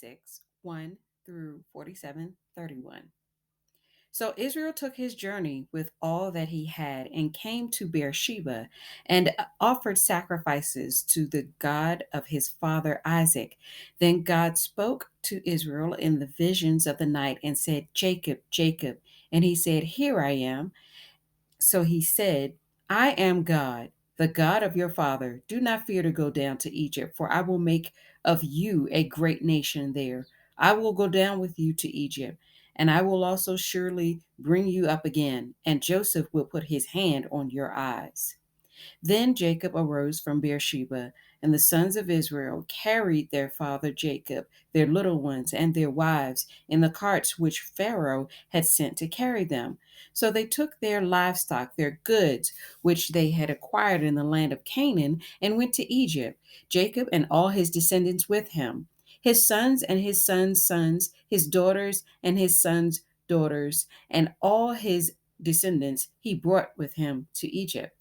6, 1 through 47:31. So Israel took his journey with all that he had and came to Beersheba and offered sacrifices to the God of his father Isaac. Then God spoke to Israel in the visions of the night and said, Jacob, Jacob. And he said, Here I am. So he said, I am God, the God of your father. Do not fear to go down to Egypt, for I will make of you a great nation there. I will go down with you to Egypt, and I will also surely bring you up again, and Joseph will put his hand on your eyes. Then Jacob arose from Beersheba, and the sons of Israel carried their father Jacob, their little ones, and their wives in the carts which Pharaoh had sent to carry them. So they took their livestock, their goods, which they had acquired in the land of Canaan, and went to Egypt, Jacob and all his descendants with him. His sons and his sons' sons, his daughters and his sons' daughters, and all his descendants he brought with him to Egypt.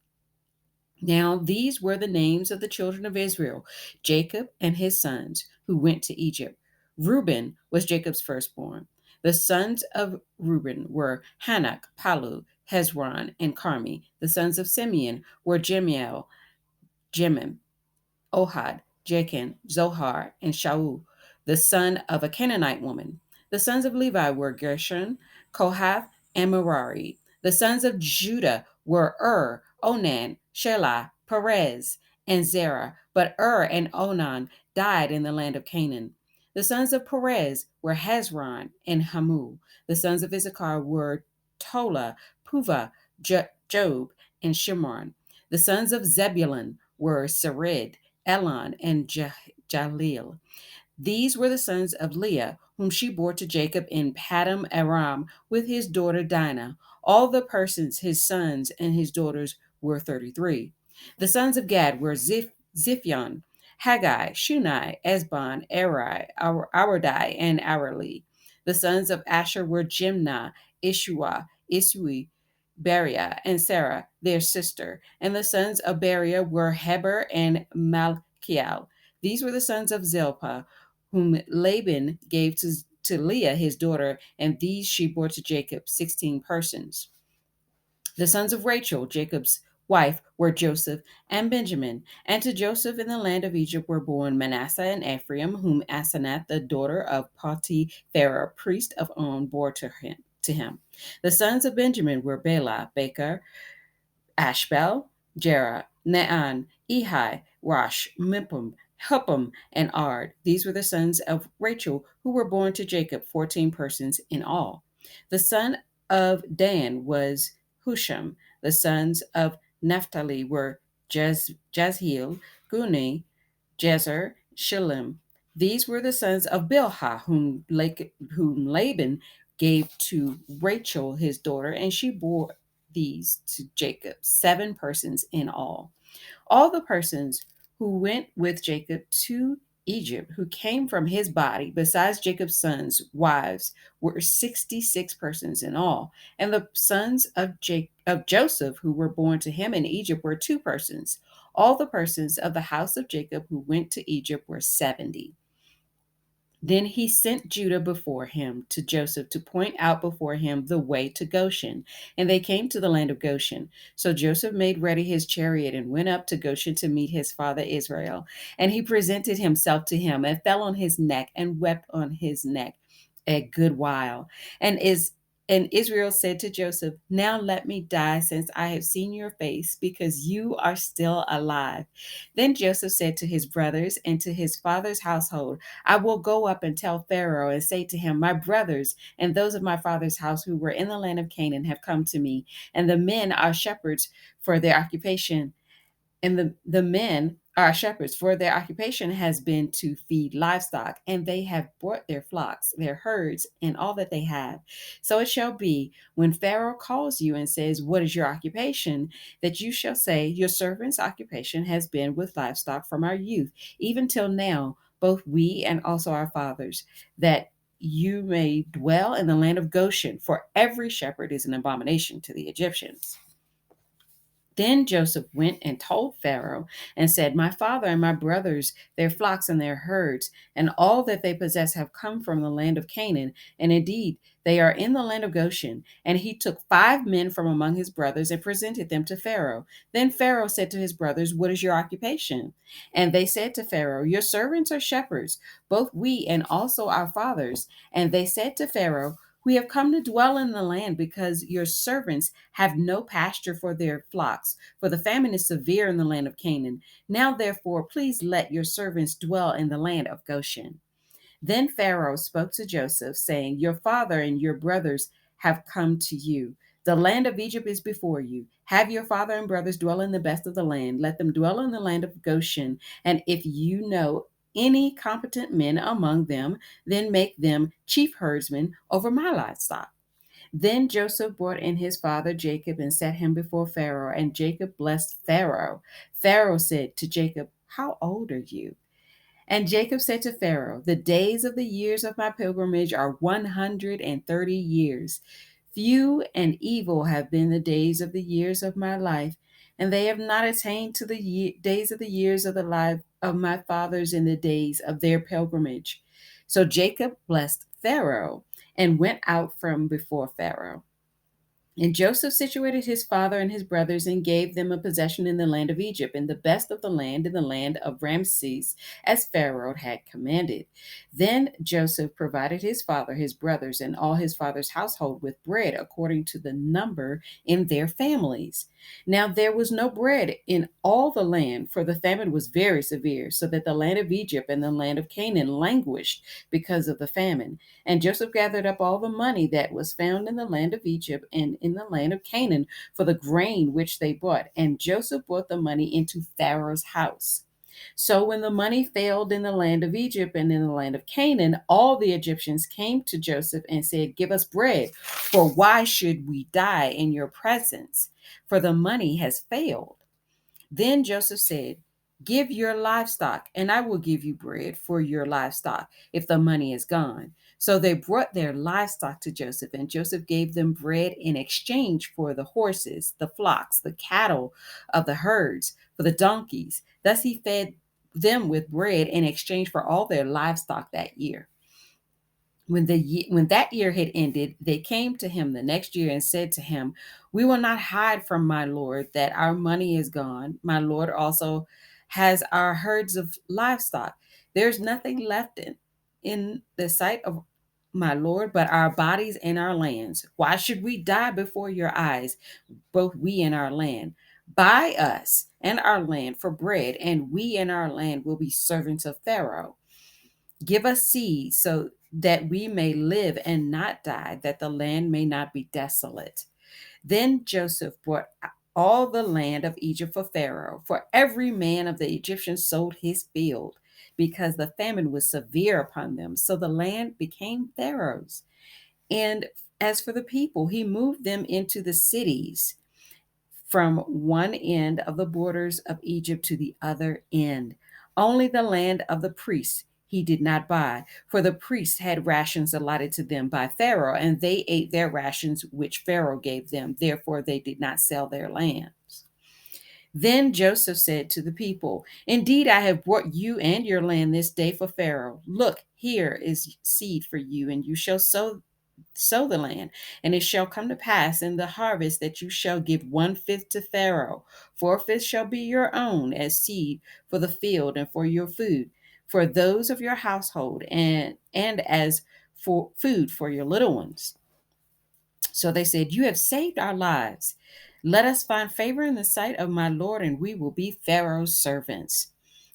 Now, these were the names of the children of Israel, Jacob and his sons, who went to Egypt. Reuben was Jacob's firstborn. The sons of Reuben were Hanok, Palu, Hezron, and Carmi. The sons of Simeon were Jemiel, Jemim, Ohad, Jachin, Zohar, and Shaul, the son of a Canaanite woman. The sons of Levi were Gershon, Kohath, and Merari. The sons of Judah were Onan, Shelah, Perez, and Zerah. But and Onan died in the land of Canaan. The sons of Perez were Hezron and Hamul. The sons of Issachar were Tola, Puva, Job, and Shimron. The sons of Zebulun were Sered, Elon, and Jalil. These were the sons of Leah, whom she bore to Jacob in Padam Aram with his daughter Dinah. All the persons, his sons and his daughters, were 33. The sons of Gad were Ziphion, Haggai, Shunai, Esbon, Eri, Aradai, and Arali. The sons of Asher were Jimnah, Ishua, Isui, Beriah, and Sarah, their sister. And the sons of Beriah were Heber and Malchiel. These were the sons of Zilpah, whom Laban gave to Leah his daughter, and these she bore to Jacob, 16 persons. The sons of Rachel, Jacob's wife, were Joseph and Benjamin. And to Joseph in the land of Egypt were born Manasseh and Ephraim, whom Asenath, the daughter of Potipharah, priest of On, bore to him. The sons of Benjamin were Bela, Baker, Ashbel, Jerah, Naan, Ehi, Rosh, Mippim, Huppim, and Ard. These were the sons of Rachel who were born to Jacob, 14 persons in all. The son of Dan was Husham. The sons of Naphtali were Jazheel, Guni, Jezer, Shillim. These were the sons of Bilhah, whom Laban gave to Rachel his daughter, and she bore these to Jacob, 7 persons in all. All the persons who went with Jacob to Egypt, who came from his body, besides Jacob's sons' wives, were 66 persons in all. And the sons of Joseph, who were born to him in Egypt, were 2 persons. All the persons of the house of Jacob who went to Egypt were 70. Then he sent Judah before him to Joseph to point out before him the way to Goshen. And they came to the land of Goshen. So Joseph made ready his chariot and went up to Goshen to meet his father Israel. And he presented himself to him and fell on his neck and wept on his neck a good while. And is and Israel said to Joseph, Now let me die, since I have seen your face, because you are still alive. Then Joseph said to his brothers and to his father's household, I will go up and tell Pharaoh and say to him, My brothers and those of my father's house who were in the land of Canaan have come to me, and the men are shepherds for their occupation, and the men are shepherds, for their occupation has been to feed livestock, and they have brought their flocks, their herds, and all that they have. So it shall be, when Pharaoh calls you and says, What is your occupation? That you shall say, Your servant's occupation has been with livestock from our youth, even till now, both we and also our fathers, that you may dwell in the land of Goshen, for every shepherd is an abomination to the Egyptians. Then Joseph went and told Pharaoh and said, "My father and my brothers, their flocks and their herds, and all that they possess have come from the land of Canaan. And indeed, they are in the land of Goshen." And he took 5 men from among his brothers and presented them to Pharaoh. Then Pharaoh said to his brothers, "What is your occupation?" And they said to Pharaoh, "Your servants are shepherds, both we and also our fathers." And they said to Pharaoh, "We have come to dwell in the land because your servants have no pasture for their flocks, for the famine is severe in the land of Canaan. Now, therefore, please let your servants dwell in the land of Goshen." Then Pharaoh spoke to Joseph, saying, "Your father and your brothers have come to you. The land of Egypt is before you. Have your father and brothers dwell in the best of the land. Let them dwell in the land of Goshen. And if you know any competent men among them, then make them chief herdsmen over my livestock." Then Joseph brought in his father Jacob and set him before Pharaoh, and Jacob blessed Pharaoh. Pharaoh said to Jacob, "How old are you?" And Jacob said to Pharaoh, "The days of the years of my pilgrimage are 130 years. Few and evil have been the days of the years of my life, and they have not attained to the days of the years of the life of my fathers in the days of their pilgrimage." So Jacob blessed Pharaoh and went out from before Pharaoh. And Joseph situated his father and his brothers and gave them a possession in the land of Egypt, in the best of the land, in the land of Ramses, as Pharaoh had commanded. Then Joseph provided his father, his brothers, and all his father's household with bread according to the number in their families. Now there was no bread in all the land, for the famine was very severe, so that the land of Egypt and the land of Canaan languished because of the famine. And Joseph gathered up all the money that was found in the land of Egypt and in the land of Canaan for the grain which they bought. And Joseph brought the money into Pharaoh's house. So when the money failed in the land of Egypt and in the land of Canaan, all the Egyptians came to Joseph and said, "Give us bread, for why should we die in your presence? For the money has failed." Then Joseph said, "Give your livestock, and I will give you bread for your livestock if the money is gone." So they brought their livestock to Joseph, and Joseph gave them bread in exchange for the horses, the flocks, the cattle of the herds, for the donkeys. Thus he fed them with bread in exchange for all their livestock that year. When that year had ended, they came to him the next year and said to him, "We will not hide from my lord that our money is gone. My lord also has our herds of livestock. There's nothing left in the sight of my lord but our bodies and our lands. Why should we die before your eyes, both we and our land? Buy us and our land for bread, and we and our land will be servants of Pharaoh. Give us seed so that we may live and not die, that the land may not be desolate." Then Joseph brought all the land of Egypt for Pharaoh, for every man of the Egyptians sold his field, because the famine was severe upon them. So the land became Pharaoh's. And as for the people, he moved them into the cities from one end of the borders of Egypt to the other end. Only the land of the priests he did not buy, for the priests had rations allotted to them by Pharaoh, and they ate their rations which Pharaoh gave them. Therefore, they did not sell their lands. Then Joseph said to the people, "Indeed, I have brought you and your land this day for Pharaoh. Look, here is seed for you, and you shall sow the land. And it shall come to pass in the harvest that you shall give 1/5 to Pharaoh. 4/5 shall be your own as seed for the field and for your food, for those of your household, and as for food for your little ones." So they said, "You have saved our lives. Let us find favor in the sight of my Lord, and we will be Pharaoh's servants."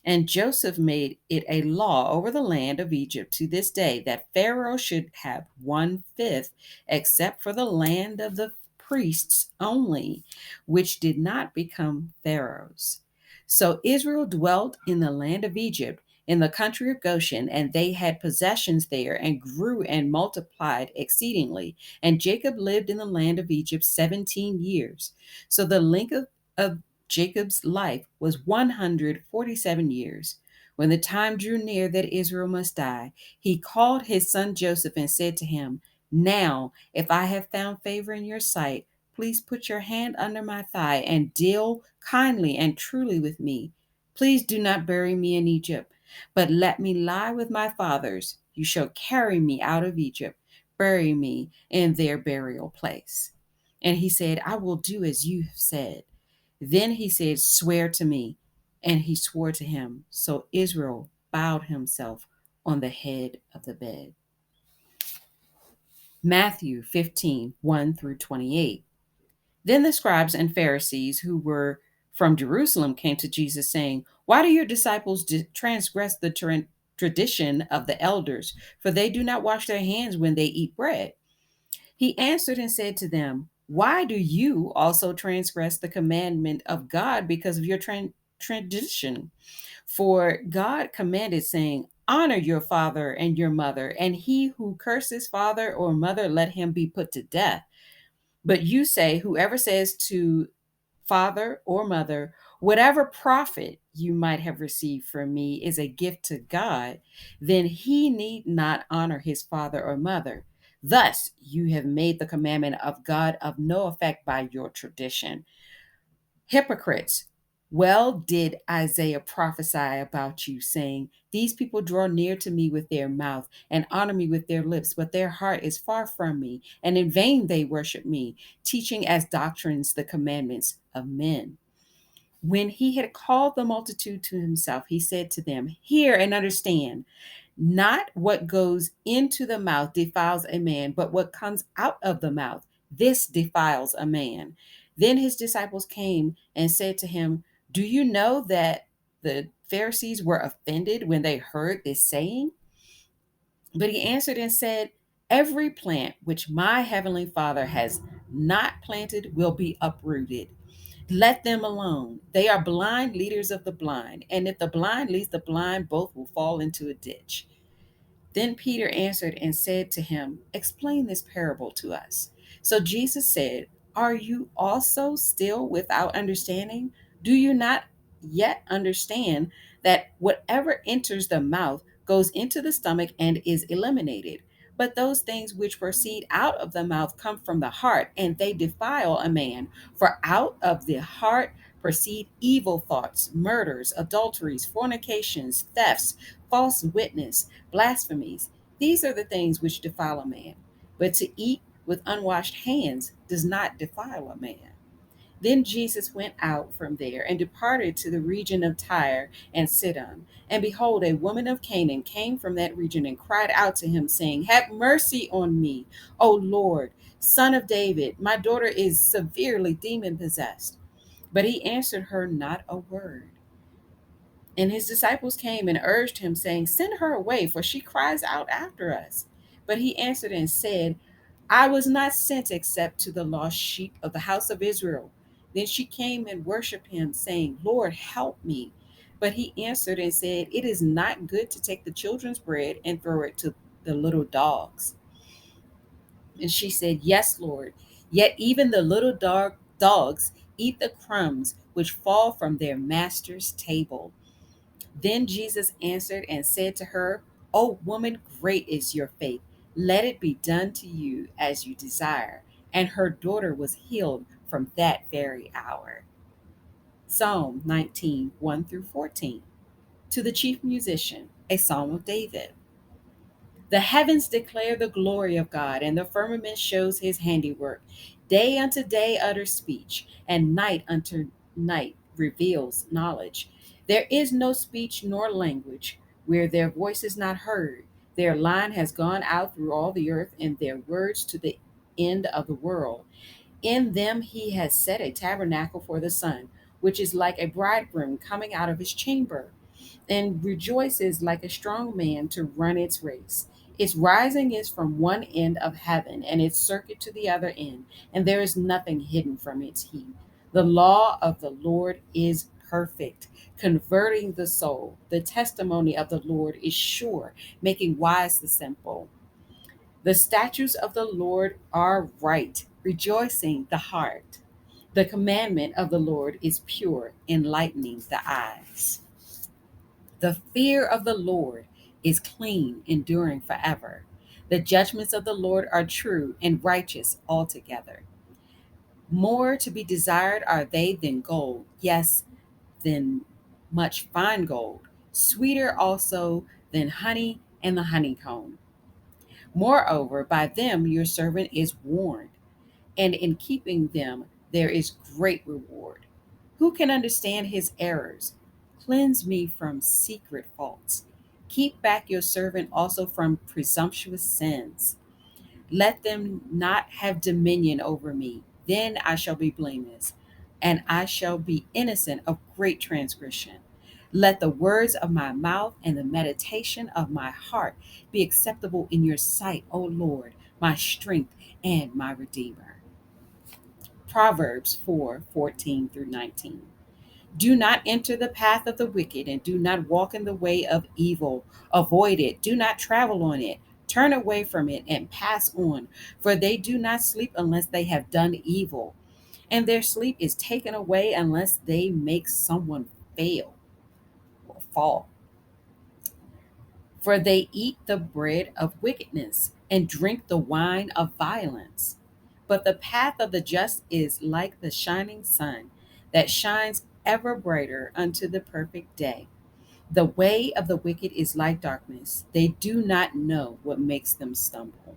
And Joseph made it a law over the land of Egypt to this day that Pharaoh should have 1/5, except for the land of the priests only, which did not become Pharaoh's. So Israel dwelt in the land of Egypt, in the country of Goshen, and they had possessions there, and grew and multiplied exceedingly. And Jacob lived in the land of Egypt 17 years. So the length of Jacob's life was 147 years. When the time drew near that Israel must die, he called his son Joseph and said to him, "Now, if I have found favor in your sight, please put your hand under my thigh and deal kindly and truly with me. Please do not bury me in Egypt, but let me lie with my fathers. You shall carry me out of Egypt, bury me in their burial place." And he said, "I will do as you have said." Then he said, "Swear to me." And he swore to him. So Israel bowed himself on the head of the bed. Matthew 15:1-28. Then the scribes and Pharisees who were from Jerusalem came to Jesus, saying, "Why do your disciples transgress the tradition of the elders? For they do not wash their hands when they eat bread." He answered and said to them, "Why do you also transgress the commandment of God because of your tradition? For God commanded, saying, 'Honor your father and your mother, and he who curses father or mother, let him be put to death.' But you say, 'Whoever says to father or mother, whatever profit you might have received from me is a gift to God, then he need not honor his father or mother. Thus you have made the commandment of God of no effect by your tradition. Hypocrites, well did Isaiah prophesy about you, saying, 'These people draw near to me with their mouth and honor me with their lips, but their heart is far from me, and in vain they worship me, teaching as doctrines the commandments of men.'" When he had called the multitude to himself, he said to them, "Hear and understand. Not what goes into the mouth defiles a man, but what comes out of the mouth, this defiles a man." Then his disciples came and said to him, "Do you know that the Pharisees were offended when they heard this saying?" But he answered and said, "Every plant which my heavenly Father has not planted will be uprooted. Let them alone. They are blind leaders of the blind. And if the blind leads the blind, both will fall into a ditch." Then Peter answered and said to him, "Explain this parable to us." So Jesus said, "Are you also still without understanding? Do you not yet understand that whatever enters the mouth goes into the stomach and is eliminated? But those things which proceed out of the mouth come from the heart, and they defile a man. For out of the heart proceed evil thoughts, murders, adulteries, fornications, thefts, false witness, blasphemies. These are the things which defile a man. But to eat with unwashed hands does not defile a man." Then Jesus went out from there and departed to the region of Tyre and Sidon. And behold, a woman of Canaan came from that region and cried out to him, saying, "Have mercy on me, O Lord, Son of David. My daughter is severely demon possessed." But he answered her not a word. And his disciples came and urged him, saying, "Send her away, for she cries out after us." But he answered and said, "I was not sent except to the lost sheep of the house of Israel." Then she came and worshipped him, saying, "Lord, help me." But he answered and said, "It is not good to take the children's bread and throw it to the little dogs." And she said, "Yes, Lord. Yet even the little dogs eat the crumbs which fall from their master's table." Then Jesus answered and said to her, "O woman, great is your faith. Let it be done to you as you desire." And her daughter was healed from that very hour. Psalm 19, 1-14. To the chief musician, a psalm of David. The heavens declare the glory of God, and the firmament shows his handiwork. Day unto day utters speech, and night unto night reveals knowledge. There is no speech nor language where their voice is not heard. Their line has gone out through all the earth, and their words to the end of the world. In them he has set a tabernacle for the sun, which is like a bridegroom coming out of his chamber, and rejoices like a strong man to run its race. Its rising is from one end of heaven, and its circuit to the other end, and there is nothing hidden from its heat. The law of the Lord is perfect, converting the soul. The testimony of the Lord is sure, making wise the simple. The statutes of the Lord are right, rejoicing the heart. The commandment of the Lord is pure, enlightening the eyes. The fear of the Lord is clean, enduring forever. The judgments of the Lord are true and righteous altogether. More to be desired are they than gold, yes, than much fine gold, sweeter also than honey and the honeycomb. Moreover, by them your servant is warned, and in keeping them there is great reward. Who can understand his errors? Cleanse me from secret faults. Keep back your servant also from presumptuous sins. Let them not have dominion over me. Then I shall be blameless, and I shall be innocent of great transgression. Let the words of my mouth and the meditation of my heart be acceptable in your sight, O Lord, my strength and my redeemer. Proverbs 4:14 through 19. Do not enter the path of the wicked, and do not walk in the way of evil. Avoid it. Do not travel on it. Turn away from it and pass on, for they do not sleep unless they have done evil, and their sleep is taken away unless they make someone fail or fall. For they eat the bread of wickedness and drink the wine of violence. But the path of the just is like the shining sun that shines ever brighter unto the perfect day. The way of the wicked is like darkness. They do not know what makes them stumble.